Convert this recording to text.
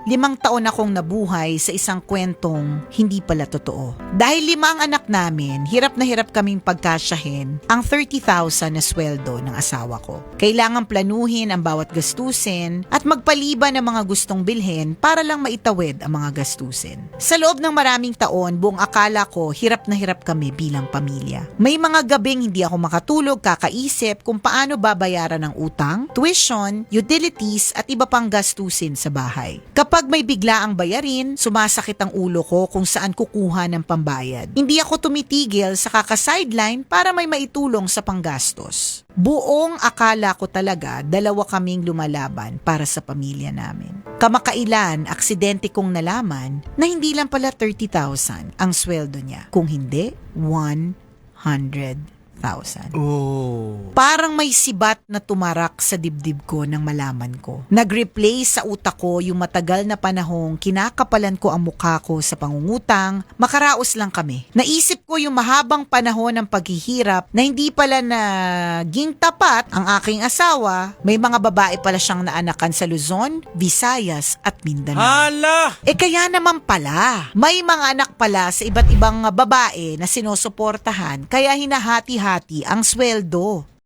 5 taon akong nabuhay sa isang kwentong hindi pala totoo. Dahil 5 ang anak namin, hirap na hirap kaming pagkasyahin ang 30,000 na sweldo ng asawa ko. Kailangan planuhin ang bawat gastusin at magpaliban ng mga gustong bilhin para lang maitawid ang mga gastusin. Sa loob ng maraming taon, buong akala ko hirap na hirap kami bilang pamilya. May mga gabing hindi ako makatulog kakaisip kung paano babayaran ang utang, tuition, utilities at iba pang gastusin sa bahay. Kapag may biglaang bayarin, sumasakit ang ulo ko kung saan kukuha ng pambayad. Hindi ako tumitigil sa kaka-sideline para may maitulong sa panggastos. Buong akala ko talaga 2 kaming lumalaban para sa pamilya namin. Kamakailan, aksidente kong nalaman na hindi lang pala 30,000 ang sweldo niya. Kung hindi, 100,000. Oh. Parang may sibat na tumarak sa dibdib ko nang malaman ko. Nag-replay sa utak ko yung matagal na panahong kinakapalan ko ang mukha ko sa pangungutang, makaraos lang kami. Naisip ko yung mahabang panahon ng paghihirap na hindi pala naging tapat ang aking asawa. May mga babae pala siyang naanakan sa Luzon, Visayas at Mindanao. Hala! Kaya naman pala, may mga anak pala sa iba't ibang babae na sinusuportahan kaya hinahati-hati ang sweldo.